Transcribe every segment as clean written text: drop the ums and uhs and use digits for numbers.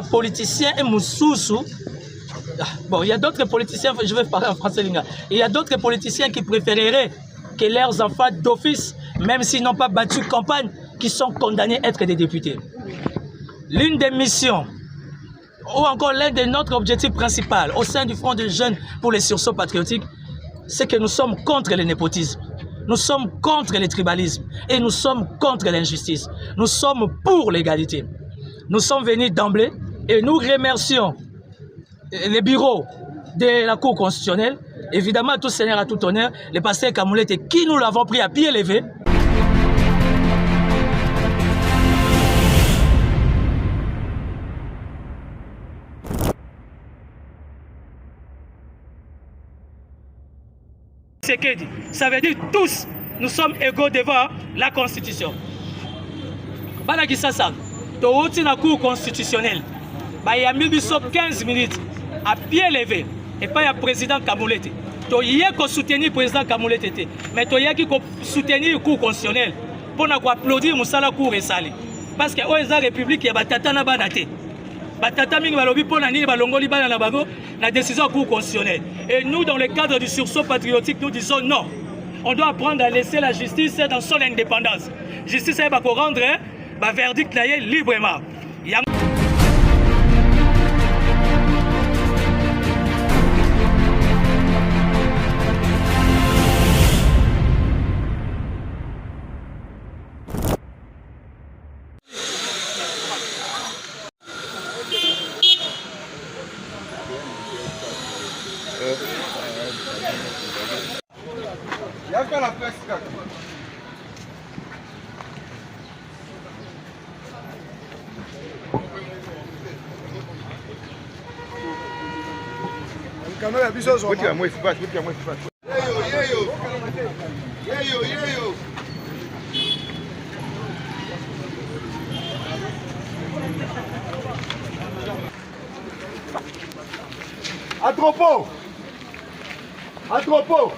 Politiciens et Moussoussou. Bon, il y a d'autres politiciens, je vais parler en français, il y a d'autres politiciens qui préféreraient que leurs enfants d'office, même s'ils n'ont pas battu campagne, qui sont condamnés à être des députés. L'une des missions, ou encore l'un de notre objectif principal au sein du Front des jeunes pour les sursauts patriotiques, c'est que nous sommes contre le népotisme, nous sommes contre le tribalisme et nous sommes contre l'injustice. Nous sommes pour l'égalité. Nous sommes venus d'emblée et nous remercions les bureaux de la Cour constitutionnelle, évidemment tout seigneur à tout honneur, le pasteur Kamoulete qui nous l'avons pris à pied levé. Ça veut dire tous, nous sommes égaux devant la Constitution. Balakissa Tooti na Cour constitutionnelle, il y a 15 minutes à pied levé et pas le président Kamoulete. Il y a que soutenir le président Kamoulete, mais il y a que soutenir la Cour constitutionnelle pour applaudir la Cour et Sali. Parce que la République, il y a des tata na banate. Batata mingi balobi pour nani balongoli bana na bango la décision Cour constitutionnelle. Et nous, dans le cadre du sursaut patriotique, nous disons non. On doit apprendre à laisser la justice dans son indépendance. Justice va rendre un verdict librement. Atropos! Atropos!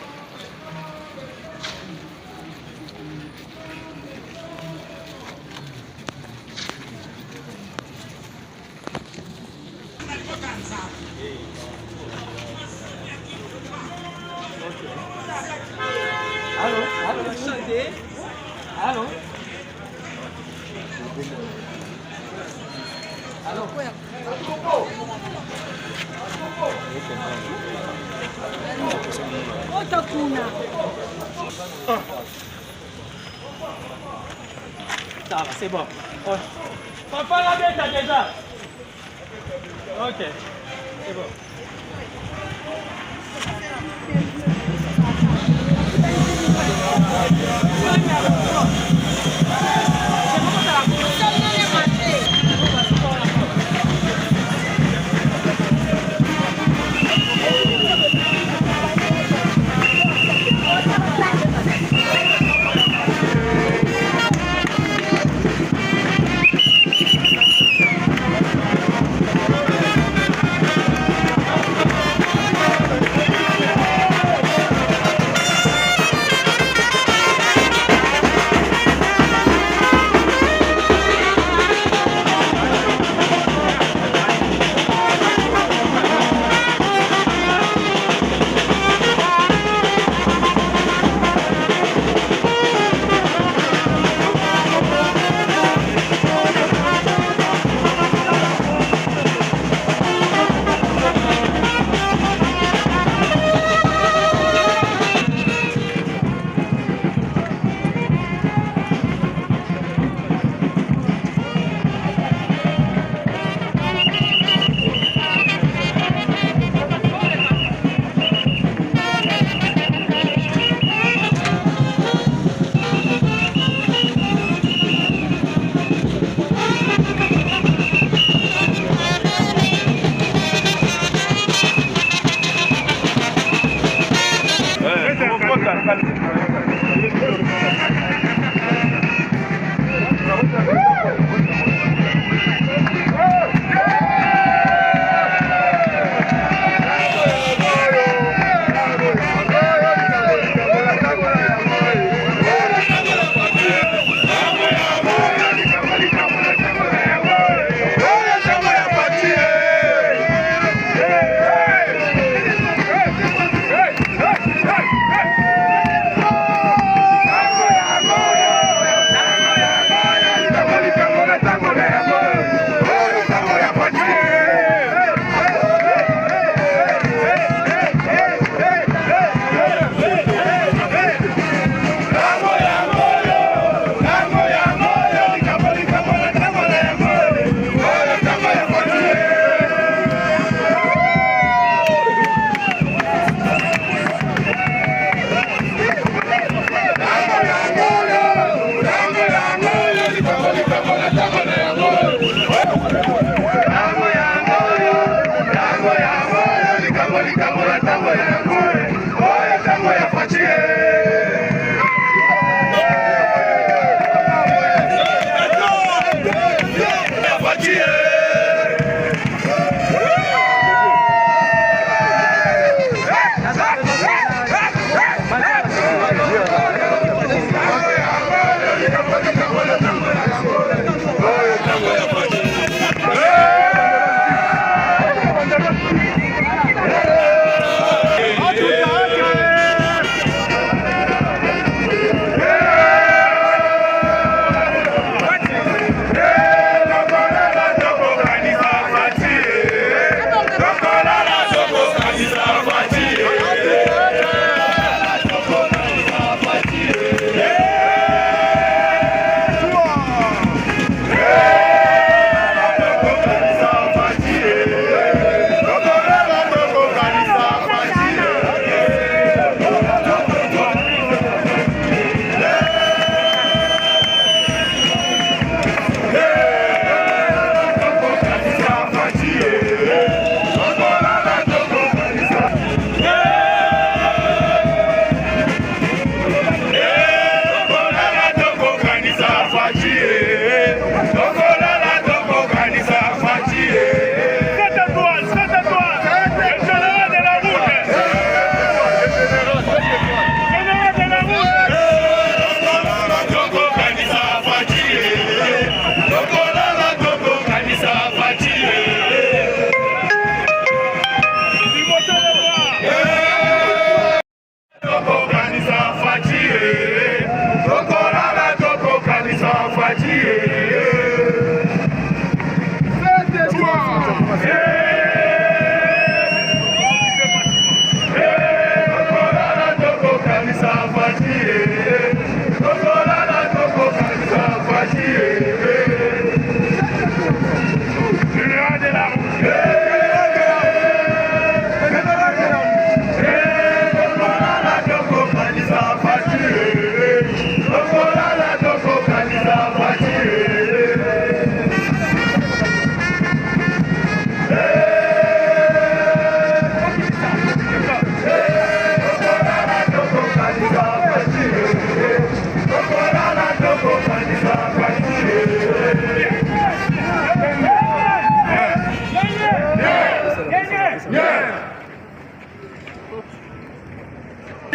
Allô? Allô? Allô? Atropos! Ça va, c'est bon. Papa la bête déjà. Ok, c'est bon.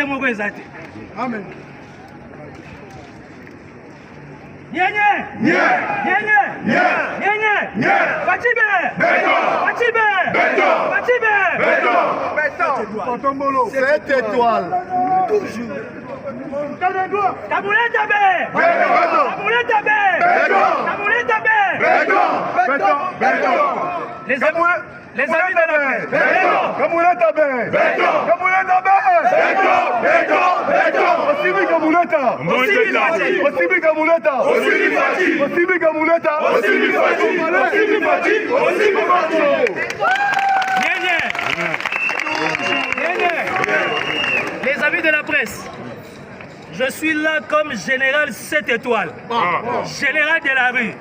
Côté mon exact. Amen. Nyenye! Nyenye! Nyenye! Fachibe! Fachibe! Fachibe! Kotombolo. 7 étoiles. Toujours. Kabouleta be! Kabouleta be! Kabouleta be! Les amis de la presse. Kabouleta be! Kabouleta be! Osibi Kabouleta! Osibi Kabouleta! Osibi Kabouleta! Osibi Fati! Les amis de la presse, je suis là comme général 7 étoiles, général de la rue.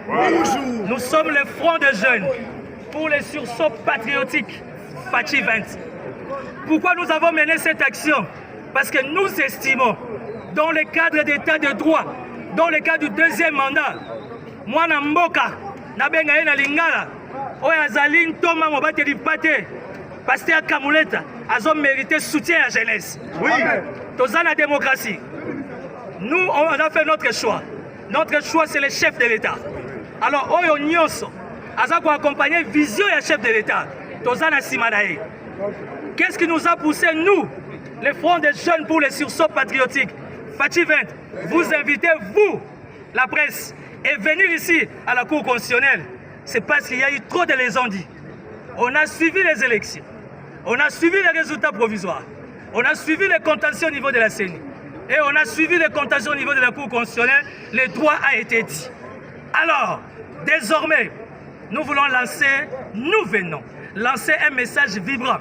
Nous sommes le front de jeunes pour les sursauts patriotiques Fachi 20. Pourquoi nous avons mené cette action? Parce que nous estimons, dans le cadre d'état de droit, dans le cadre du deuxième mandat, moi Mboka, Nabenga na Lingala, Oyazali Ntoma Mobateli Pate, Pasteur Kamouleta, a mérité soutien à la jeunesse. Oui. Dans la démocratie, nous, on a fait notre choix. Notre choix, c'est le chef de l'État. Alors, Oyo Nyonso, Azako accompagner vision et chef de l'État. Tozana Simanae. Qu'est-ce qui nous a poussé, nous, les fronts des jeunes pour les sursauts patriotiques, Fachi 20, vous invitez, vous, la presse, et venir ici à la Cour constitutionnelle. C'est parce qu'il y a eu trop de légendes. On a suivi les élections. On a suivi les résultats provisoires. On a suivi les contentieux au niveau de la CENI. Et on a suivi les contentieux au niveau de la Cour constitutionnelle. Le droit a été dit. Alors, désormais, nous voulons lancer, nous venons lancer un message vibrant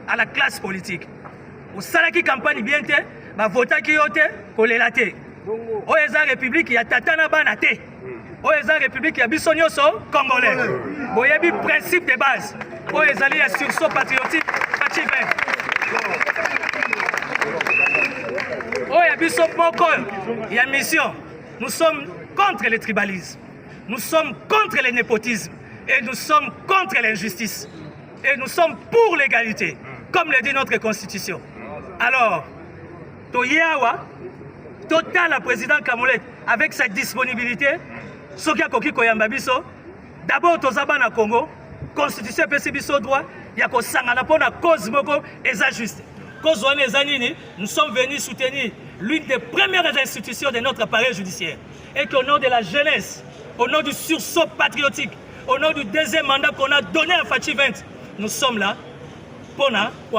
à la classe politique. Au Salaki campagne bien te, ma vota qui yote, kolelate. Au Eza République, il y a Tatana Banate. Au Eza République, il y a Bissonioso, Congolais. Bon, il y a un principe de base. Au Eza, il y a sursaut patriotique, Fachi 20. Oh, il y a Bissop Mokol, il y a mission. Nous sommes contre le tribalisme. Nous sommes contre le népotisme. Et nous sommes contre l'injustice. Et nous sommes pour l'égalité, comme le dit notre Constitution. Alors, Toyawa, total la président Kamoulet, avec sa disponibilité, Sokia Koki Koyamba Biso, d'abord Tozaba na Congo, Constitution PC Biso droit, Yako Sangana pour la cause Moko et ça juste. Cause Zanini, nous sommes venus soutenir l'une des premières institutions de notre appareil judiciaire. Et qu'au nom de la jeunesse, au nom du sursaut patriotique, au nom du deuxième mandat qu'on a donné à Fachi 20, nous sommes là pour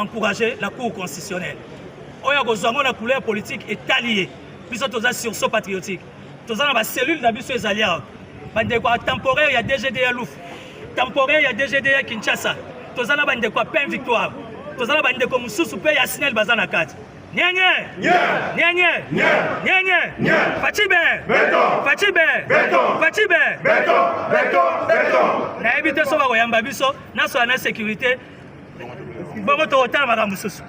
encourager la Cour constitutionnelle. Oya kozango na couleur politique est allié. Biso toza sursaut patriotique. Toza na ba cellule na biso ezalia. Bande kwa temporaire il y a DGDA Louf. Temporaire il y a DGDA Kinshasa. Toza na bande kwa Pain Victoire. Toza na bande ko mususu pe ya Snell bazana kati. Nyenye! Nyenye! Nyenye! Fachibe! Fachibe! Fachibe! Na ebite so ba koyamba biso na so na sécurité. Bongo to otala makambo susu.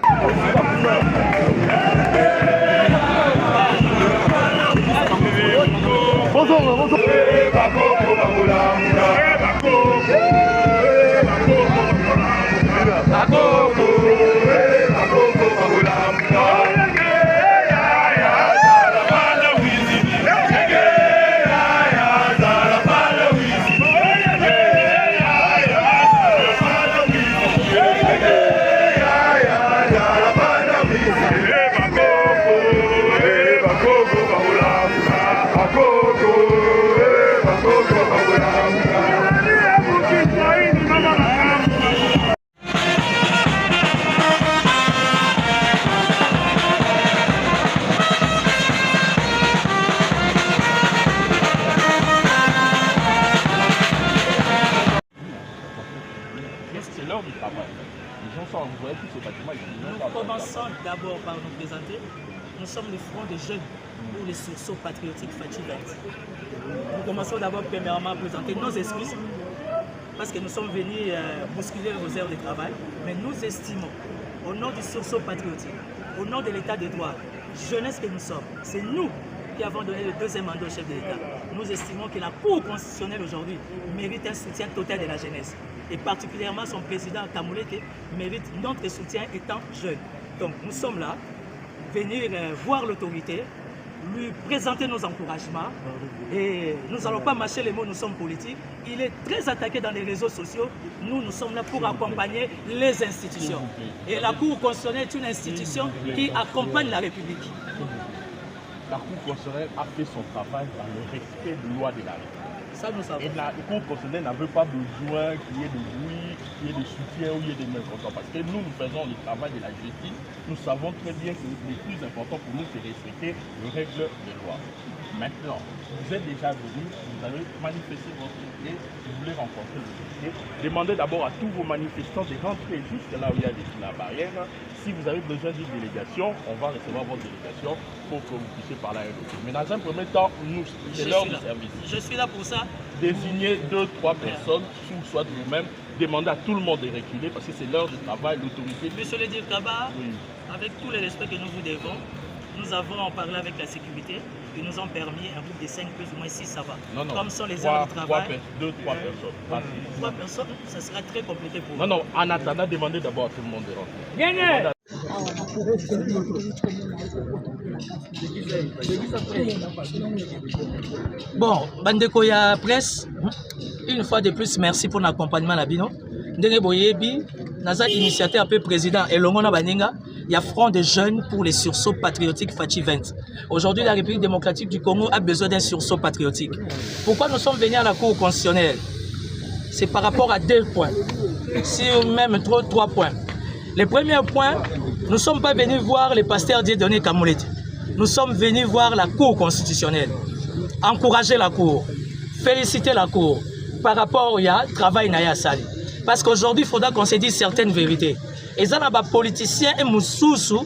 Bonjour. C'est l'heure du travail. Les gens sont envoyés tous ces bâtiments. Nous commençons d'abord par nous présenter. Nous sommes le front des jeunes pour les sursauts patriotiques Fachi 20. Nous commençons d'abord premièrement à présenter nos excuses parce que nous sommes venus bousculer vos heures de travail. Mais nous estimons, au nom du sursaut patriotique, au nom de l'état de droit, jeunesse que nous sommes, c'est nous qui avons donné le deuxième mandat au chef de l'État. Nous estimons que la Cour constitutionnelle aujourd'hui mérite un soutien total de la jeunesse. Et particulièrement son président Kamoulete mérite notre soutien étant jeune. Donc nous sommes là venir voir l'autorité, lui présenter nos encouragements. Et nous n'allons pas mâcher les mots, nous sommes politiques. Il est très attaqué dans les réseaux sociaux. Nous sommes là pour accompagner les institutions. Et la Cour constitutionnelle est une institution qui accompagne la République. La Cour constitutionnelle a fait son travail dans le respect de loi de la République. Ça, nous savons. Et la Cour constitutionnelle n'a pas besoin qu'il y ait de bruit, qu'il y ait de soutien ou qu'il y ait de mécontents. Parce que nous faisons le travail de la justice. Nous savons très bien que le plus important pour nous, c'est respecter les règles de loi. Maintenant, vous êtes déjà venu, vous allez manifester votre idée, vous voulez rencontrer l'autorité. Demandez d'abord à tous vos manifestants de rentrer jusque là où il y a la barrière. Si vous avez besoin d'une délégation, on va recevoir votre délégation pour que vous puissiez parler à l'autorité. Mais dans un premier temps, nous, c'est l'heure du service. Je suis là pour ça. Désignez 2 ou 3 personnes, soit vous-même, demandez à tout le monde de reculer parce que c'est l'heure du travail, l'autorité. Monsieur le Dirkaba, oui. Avec tous les respects que nous vous devons, nous avons parlé avec la sécurité. Ils nous ont permis un groupe de 5, plus ou moins 6, ça va. Non, comme sont les heures de travail. 2 ou 3 personnes. 3 personnes, ça sera très compliqué pour nous. Non, en attendant, demandez d'abord à tout le monde de rentrer. Bien. Bon, bandeko ya presse, une fois de plus, merci pour l'accompagnement à Bino. Ndenge boyebi, naza initiateur peu président et Longona Baninga, il y a Front des jeunes pour les sursauts patriotiques Fachi 20. Aujourd'hui, la République démocratique du Congo a besoin d'un sursaut patriotique. Pourquoi nous sommes venus à la Cour constitutionnelle? C'est par rapport à 2 points, si même 3 points. Le premier point, nous ne sommes pas venus voir les pasteurs Dieudonné Kamolete. Nous sommes venus voir la Cour constitutionnelle, encourager la Cour, féliciter la Cour par rapport au travail Naya Sali. Parce qu'aujourd'hui, il faudra qu'on se dise certaines vérités. Et ça, il y a des politiciens et Moussoussou.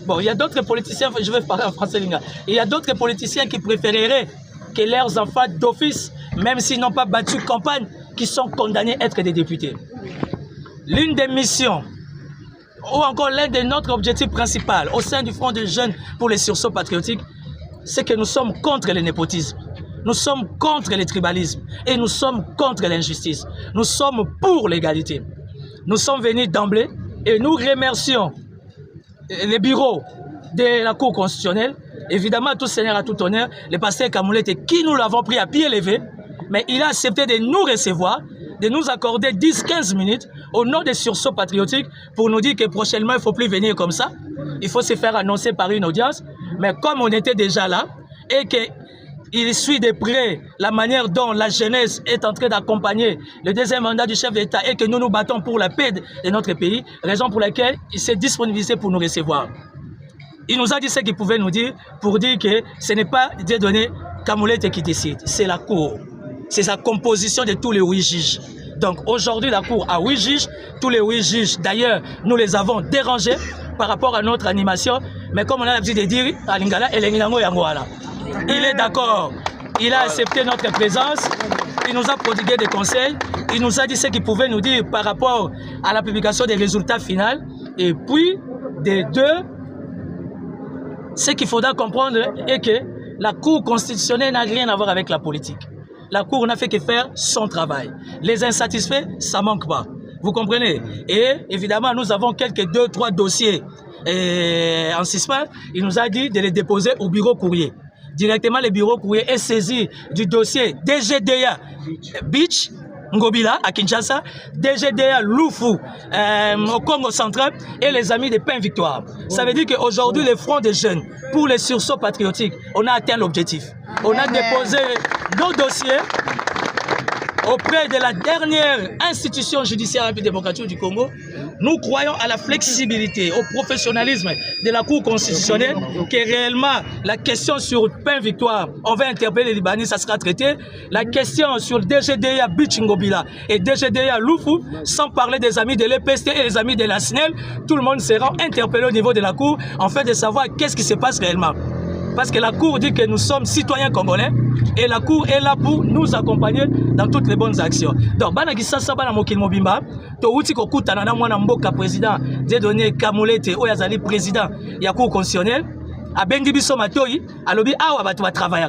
Bon, il y a d'autres politiciens, je vais parler en français, il y a d'autres politiciens qui préféreraient que leurs enfants d'office, même s'ils n'ont pas battu campagne, qui sont condamnés à être des députés. L'une des missions, ou encore l'un de notre objectif principal au sein du Front des jeunes pour les sursauts patriotiques, c'est que nous sommes contre le népotisme, nous sommes contre le tribalisme et nous sommes contre l'injustice. Nous sommes pour l'égalité. Nous sommes venus d'emblée et nous remercions les bureaux de la Cour constitutionnelle, évidemment tout seigneur à tout honneur, le pasteur Kamolete qui nous l'avons pris à pied levé, mais il a accepté de nous recevoir, de nous accorder 10-15 minutes au nom des sursauts patriotiques pour nous dire que prochainement il ne faut plus venir comme ça, il faut se faire annoncer par une audience, mais comme on était déjà là et qu'il suit de près la manière dont la jeunesse est en train d'accompagner le deuxième mandat du chef d'État et que nous nous battons pour la paix de notre pays, raison pour laquelle il s'est disponibilisé pour nous recevoir. Il nous a dit ce qu'il pouvait nous dire pour dire que ce n'est pas Dieudonné Kamolete qui décide, c'est la Cour. C'est sa composition de tous les 8 juges. Donc aujourd'hui, la Cour a 8 juges. Tous les 8 juges, d'ailleurs, nous les avons dérangés par rapport à notre animation. Mais comme on a l'habitude de dire, à Lingala, il est d'accord. Il a accepté notre présence. Il nous a prodigué des conseils. Il nous a dit ce qu'il pouvait nous dire par rapport à la publication des résultats finaux. Et puis, des 2, ce qu'il faudra comprendre est que la Cour constitutionnelle n'a rien à voir avec la politique. La Cour n'a fait que faire son travail. Les insatisfaits, ça ne manque pas. Vous comprenez? Et évidemment, nous avons quelques 2-3 dossiers en suspens. Il nous a dit de les déposer au bureau courrier. Directement, le bureau courrier est saisi du dossier DGDA Beach, Ngobila, à Kinshasa, DGDA Lufu, au Congo central, et les amis de Pain Victoire. Ça veut dire qu'aujourd'hui, le Front des jeunes, pour les sursauts patriotiques, on a atteint l'objectif. On a déposé nos dossiers auprès de la dernière institution judiciaire démocratique du Congo. Nous croyons à la flexibilité, au professionnalisme de la Cour constitutionnelle, que réellement la question sur Pain Victoire, on va interpeller les Libanais, ça sera traité. La question sur DGDA Bichingobila et DGDA Lufu, sans parler des amis de l'EPST et les amis de la SNEL, tout le monde sera interpellé au niveau de la Cour, en fait de savoir qu'est-ce qui se passe réellement. Parce que la Cour dit que nous sommes citoyens congolais et la Cour est là pour nous accompagner dans toutes les bonnes actions. Donc, Banagisa Sabana Mokil Mobimba, Touti Kokuta Nana Mwana Mboka président, Dieudonné Kamolete, Oyazali président, ya Cour constitutionnelle, à Bengi Biso Matoi, à Lobi Awa Batwa travailler.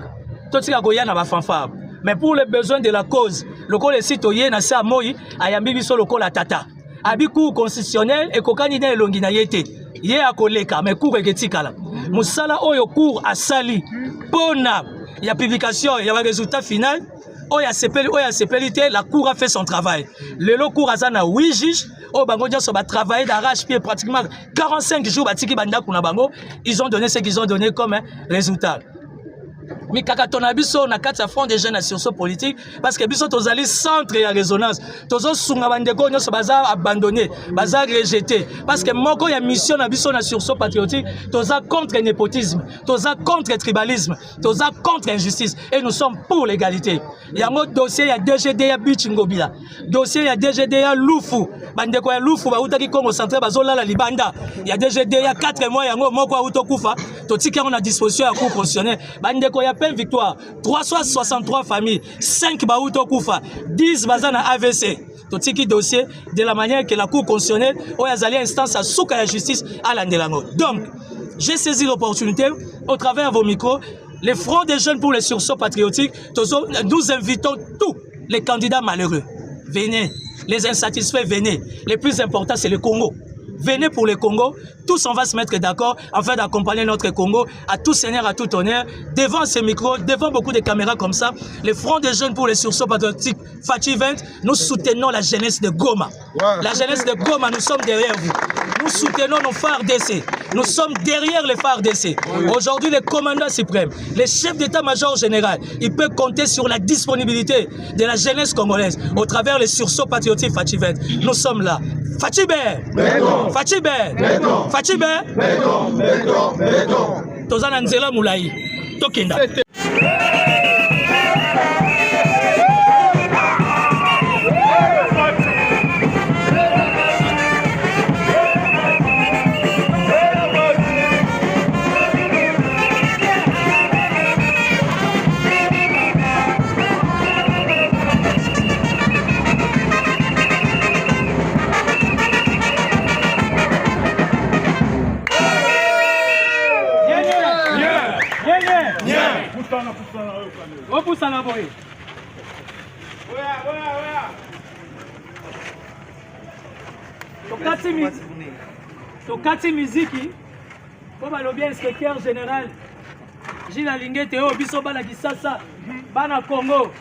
Toti Goyana va fanfare. Mais pour les besoins de la cause, le col est citoyen, Nasa Moï, Ayambi Biso, le col à Tata. Abi Cour constitutionnelle et Kokani Longina Yete. ye akoleka mais cour eketikala musala oyo cour asali pona ya publication ya résultat final oya sepeli te la cour a fait son travail lelo cour azana 8 juges oh bango nyonso ba travailler d'arrache-pied pratiquement 45 jours batiki banda kuna bango ils ont donné ce qu'ils ont donné comme résultat. Mais kakato na biso na kati ya front des jeunes à sursaut politique parce que biso tozali centre ya résonance tozo sunga bandeko nyonso baza abandonné baza rejeté parce que moko ya mission na biso na sursaut patriotique toza contre népotisme toza contre tribalisme toza contre injustice et nous sommes pour l'égalité. Yango dossier ya DGD ya Bichingobila dossier ya DGD ya Lufu bandeko ya Lufu ba utaki Congo central bazolala libanda ya DGD ya 4 mois yango moko auto kufa totiki on a disposition ya cour constitutionnelle bandeko ya peine victoire 363 familles 5 baouto kufa 10 bazana AVC totiki dossier de la manière que la cour constitutionnelle oyazali instance à souka ya justice à l'andelango. Donc j'ai saisi l'opportunité au travers de vos micros les fronts des jeunes pour les sursauts patriotiques nous invitons tous les candidats malheureux venez les insatisfaits venez les plus importants c'est le Congo. Venez pour le Congo, tous on va se mettre d'accord afin d'accompagner notre Congo à tout seigneur, à tout honneur, devant ces micros, devant beaucoup de caméras comme ça. Les fronts des jeunes pour les sursauts patriotiques Fachi 20, nous soutenons la jeunesse de Goma. Ouais. La jeunesse de Goma, nous sommes derrière vous. Nous soutenons nos phares DC. Nous sommes derrière les phares DC. Aujourd'hui, le commandant suprême, le chef d'état-major général, il peut compter sur la disponibilité de la jeunesse congolaise au travers les sursauts patriotiques Fachi 20. Nous sommes là. Fachi Béton, Fachi Béton, Fachi Béton, Tozana Nzela Moulaï, Tokenda. Tokati miziki po balobi inspecteur général Gilles Alingete o biso bana kisasa bana Congo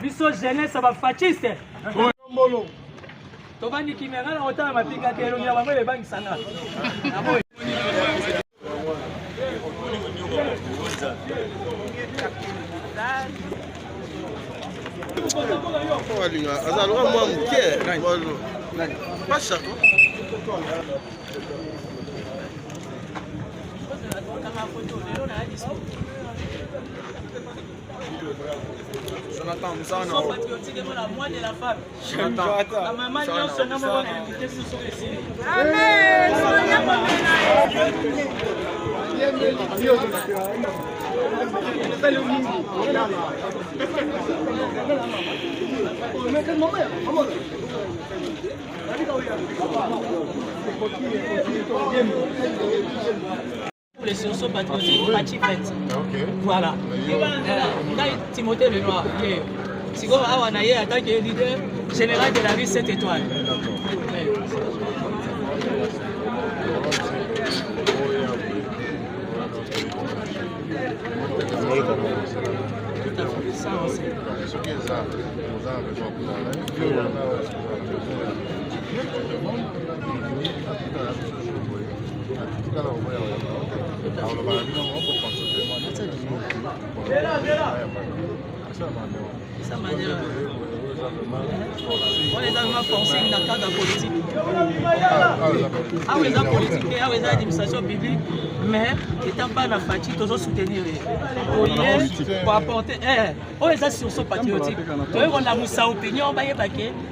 biso jeunesse ba fasciste to bani kimera na otala mapika ke elongi ya bango le bangi sanga azalwa mwa mke pasha Jonathan Moussa na patriotique et la moi de la femme. Jonathan. La maman n'y a son nom on est invité sur son récit. Amen. Les sursauts patriotiques, Fachi 20. Voilà. Timothée Lenoir. Sigo Awa Naye, en tant que leader général de la rue 7 étoiles. Ça aussi. Ça manière. On est dans une forcing dans le cadre politique. Ah oui, dans la politique, ah oui, dans l'administration publique, mais étant pas dans la fatigue, toujours soutenir. Pour apporter. On est sur ce patriotique. On a Moussa opinion, on va y avoir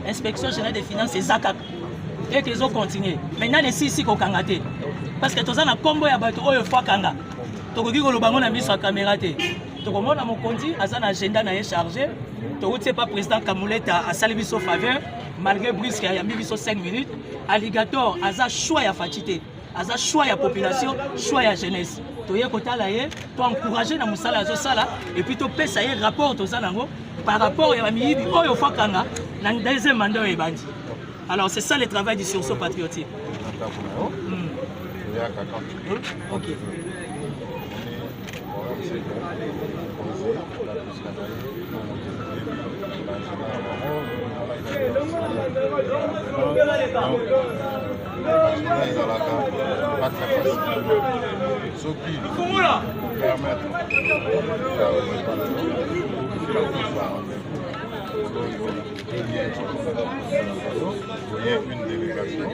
l'inspection générale des finances et Zakak. Et qu'ils ont continué. Maintenant, les ici qu'on a gâté. Parce que tous les combo ya bato oyo fois kanga. Tokoki ko lobango na miso caméra té. Tokomona mon kondi azana agenda na chargé. Tokote pas président Kamuleta a sali biso faveur malgré brisque ya biso 5 minutes. Alligator aza choix ya fatité. Aza choix ya population, choix ya jeunesse. Toye kotala ye, to encourager na musala azo sala et puis to pesa ye rapport to zanango par rapport ya miyibi oyo fois kanga na deuxième mandat e bandi. Alors c'est ça le travail du sursaut patriotique. Toyaka quand tu veux. Ok. Pas très facile. Ce qui permettre une délégation.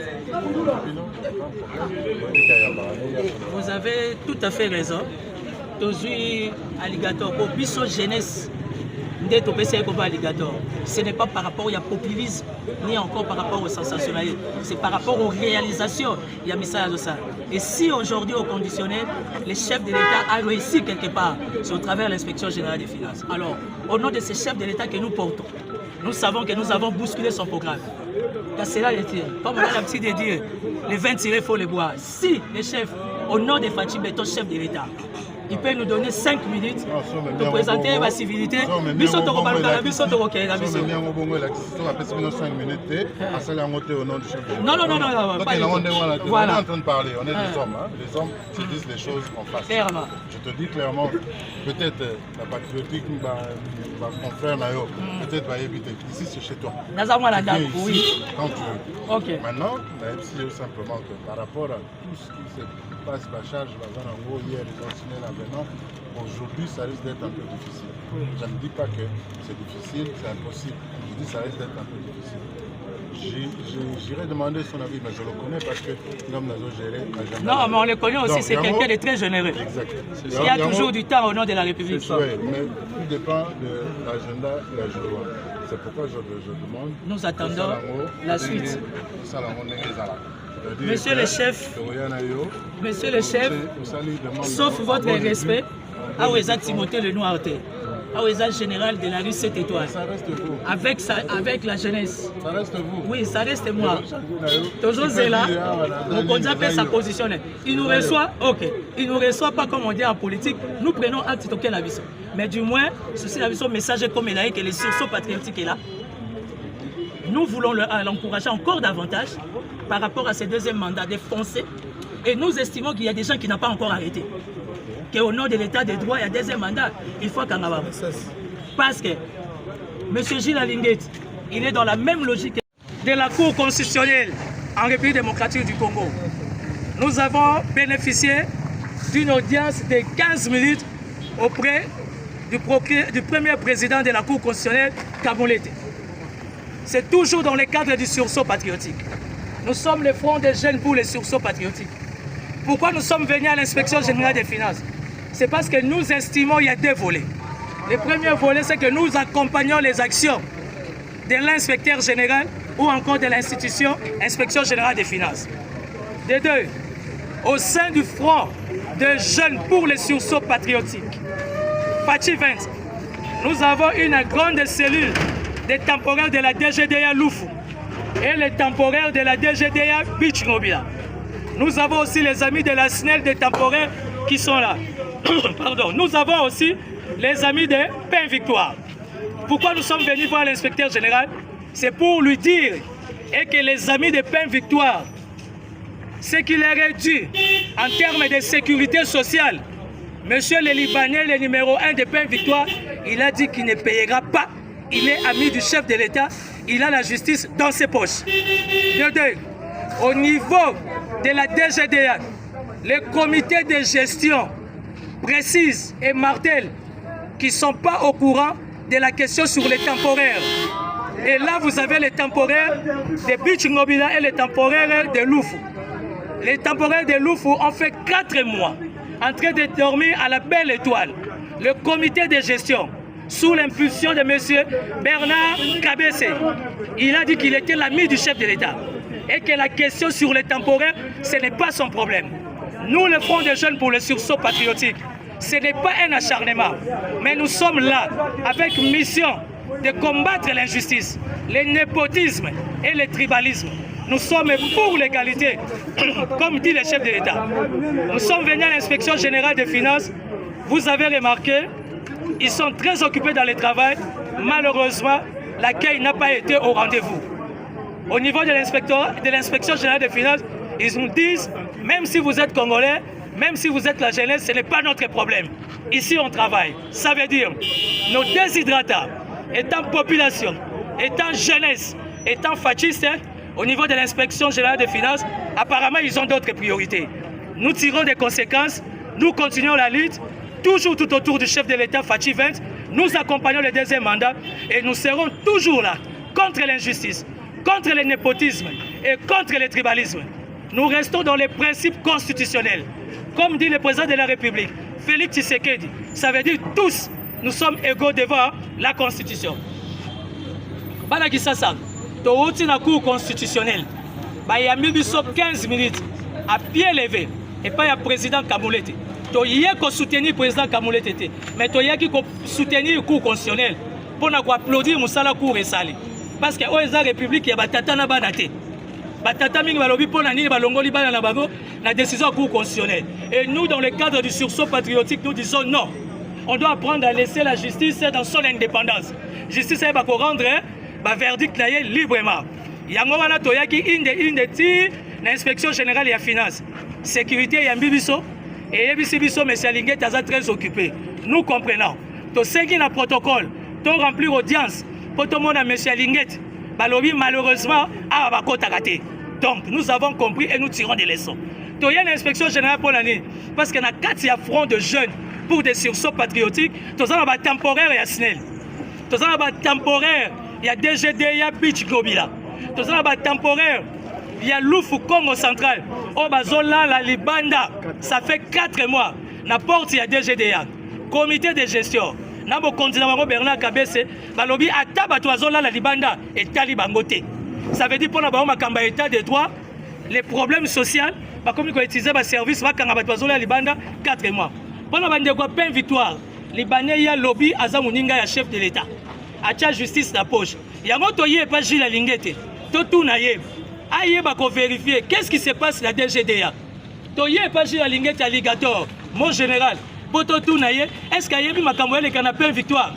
Vous avez tout à fait raison. Tozui alligator pour biso jeunesse. Ce n'est pas par rapport au populisme, ni encore par rapport au sensationnalisme. C'est par rapport aux réalisations. Il y a message de ça. Et si aujourd'hui, au conditionnel, le chef de l'État a réussi quelque part, c'est au travers de l'inspection générale des finances. Alors, au nom de ces chefs de l'État que nous portons, nous savons que nous avons bousculé son programme. Car c'est là l'été. Comme on a l'habitude de dire, les 20 tirés, il faut les boire. Si les chefs, au nom de Fatim Beton, chef de l'État, il peut nous donner 5 minutes de présenter la civilité. Non, pas du tout. Voilà. On est en train de parler, on est des hommes. Hein. Les hommes se disent les choses en face. Clairement. Je te dis clairement, peut-être la patriotique, mon frère Nayo, peut-être va éviter. Ici, c'est chez toi. Oui. Quand tu veux. Okay. Maintenant, c'est simplement que par rapport à tout ce qui se passe, la charge, hier, ils ont signé l'avenant. Aujourd'hui, ça risque d'être un peu difficile. Je ne dis pas que c'est difficile, c'est impossible. Je dis que ça risque d'être un peu difficile. J'irai demander son avis, mais je le connais parce que l'homme n'a géré. Non, mais on le connaît aussi, c'est quelqu'un de très généreux. Exact. Il y a toujours du temps au nom de la République. Oui, mais tout dépend de l'agenda de la journée. C'est pourquoi je demande. Nous attendons la suite. Monsieur le chef, sauf votre respect, Aoueza Timothée le Noirté, Aoueza général de la rue 7 étoiles, avec la jeunesse. Ça reste vous. Oui, ça reste moi. Toujours c'est là, on conduit à sa position. Il nous reçoit, ok. Il nous reçoit pas comme on dit en politique. Nous prenons acte de la vision. Mais du moins, ceci la vision message comme il a que le sursaut patriotique est là. Nous voulons l'encourager encore davantage par rapport à ce deuxième mandat de foncer. Et nous estimons qu'il y a des gens qui n'ont pas encore arrêté. Qu'au nom de l'état de droit, il y a deuxième mandat, il faut qu'on avance. Parce que M. Gilles Alinguet, il est dans la même logique de la Cour constitutionnelle en République démocratique du Congo. Nous avons bénéficié d'une audience de 15 minutes auprès du premier président de la Cour constitutionnelle, Kaboulété. C'est toujours dans le cadre du sursaut patriotique. Nous sommes le front des jeunes pour le sursaut patriotique. Pourquoi nous sommes venus à l'inspection générale des finances? C'est parce que nous estimons qu'il y a deux volets. Le premier volet, c'est que nous accompagnons les actions de l'inspecteur général ou encore de l'institution inspection générale des finances. De deux, au sein du front de jeunes pour le sursaut patriotique, Fachi 20, nous avons une grande cellule des temporaires de la DGDA Loufou et les temporaires de la DGDA Bichngobila. Nous avons aussi les amis de la SNEL des temporaires qui sont là. Pardon. Nous avons aussi les amis de Pain Victoire. Pourquoi nous sommes venus voir l'inspecteur général? C'est pour lui dire et que les amis de Pain Victoire, ce qu'il leur est dû en termes de sécurité sociale, monsieur le Libanais, le numéro 1 de Pain Victoire, il a dit qu'il ne payera pas. Il est ami du chef de l'État, il a la justice dans ses poches. De deux, au niveau de la DGDA, les comités de gestion précisent et martèlent qu'ils ne sont pas au courant de la question sur les temporaires. Et là, vous avez les temporaires de Bichngobila et les temporaires de Loufou. Les temporaires de Loufou ont fait 4 mois en train de dormir à la belle étoile. Le comité de gestion, sous l'impulsion de M. Bernard Kabessé, il a dit qu'il était l'ami du chef de l'État et que la question sur les temporaires, ce n'est pas son problème. Nous, le Front des jeunes pour le sursaut patriotique, ce n'est pas un acharnement, mais nous sommes là avec mission de combattre l'injustice, le népotisme et le tribalisme. Nous sommes pour l'égalité, comme dit le chef de l'État. Nous sommes venus à l'inspection générale des finances. Vous avez remarqué, ils sont très occupés dans le travail. Malheureusement, l'accueil n'a pas été au rendez-vous. Au niveau de l'inspection générale des finances, Ils nous disent, même si vous êtes Congolais, même si vous êtes la jeunesse, ce n'est pas notre problème. Ici, on travaille. Ça veut dire, nos déshydratants, étant population, étant jeunesse, étant fascistes, au niveau de l'inspection générale des finances, apparemment, ils ont d'autres priorités. Nous tirons des conséquences, nous continuons la lutte, toujours tout autour du chef de l'État, Fachi 20. Nous accompagnons le deuxième mandat et nous serons toujours là, contre l'injustice, contre le népotisme et contre le tribalisme. Nous restons dans les principes constitutionnels. Comme dit le président de la République, Félix Tshisekedi, ça veut dire tous, nous sommes égaux devant la Constitution. Balaki Sasa, Touti na cour constitutionnelle, Bayami Biso 15 minutes, à pied levé, et pas le président Kamoulete. Tu y a soutenir le président Kamoulete, mais tu y a soutenir le cours constitutionnel pour applaudir Moussala Cour et Sali. Parce que la République, il y a Batata na banate. Batata mingi balobi pour nani balongoli bana na bango na décision cour constitutionnelle. Et nous, dans le cadre du sursaut patriotique, nous disons non. On doit apprendre à laisser la justice dans son indépendance. Justice va rendre verdict librement. Yango wana toyaki inde ti l'inspection générale des finances. Sécurité ya mbibiso. Et Biso, M. Linguet, est très occupé. Nous comprenons. Tu sais qu'il y a un protocole, tu remplir l'audience pour tout le monde à M. Linguet. Malheureusement, donc nous avons compris et nous tirons des leçons. Tu y a l'inspection générale pour l'année. Parce qu'il y a 4 fronts de jeunes pour des sursauts patriotiques. Tu as un temporaire et SNEL. Tu as un temporaire, il y a DGD, il y a Beach Globila. Tu as un temporaire. Il y a Loufou Congo central. Oh, Bazola, la Libanda, ça fait 4 mois. Na porte, il y a DGDA. Comité de gestion. Nabo continent Bernard Kabese, Balobi, Ataba, Toazola, la Libanda, et Talibangote. Ça veut dire pour la état de droit, les problèmes sociaux, comme ils utilisent le service, la Libanda, 4 mois. Pendant que peine victoire, Libanais, il y a lobby, Azamuninga, le chef de l'État. Acha justice la poche. Il y a un autre qui pas Gilles Lingete. Tout naïf. Aïe, il vérifier qu'est-ce qui se passe dans la DGDA. Toye pas Gilles Lingete alligator, mon général. Tout naïf. Est-ce qu'il y a eu ma campagne de canapé victoire?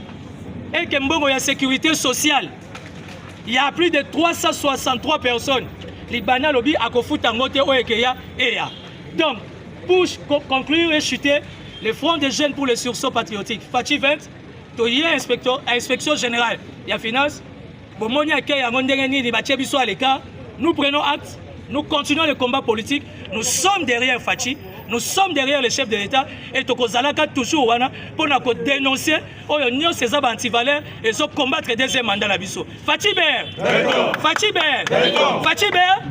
Et qu'il y a sécurité sociale. Il y a plus de 363 personnes. Libanais lobby à Kofuta Tangote Oekeya et ya. Donc, pour conclure et chuter, les fronts des jeunes pour les sursauts patriotiques. Fachi 20, Toye inspection générale. Il y a finance. Nous prenons acte, nous continuons le combat politique, nous sommes derrière Fachi, nous sommes derrière le chef de l'État et Tokozalaka toujours pour dénoncer ces antivaleurs et combattre le deuxième mandat la biso. Fachi Ber, Fachi Ber, Fachi Ber,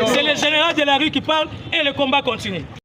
c'est le général de la rue qui parle et le combat continue.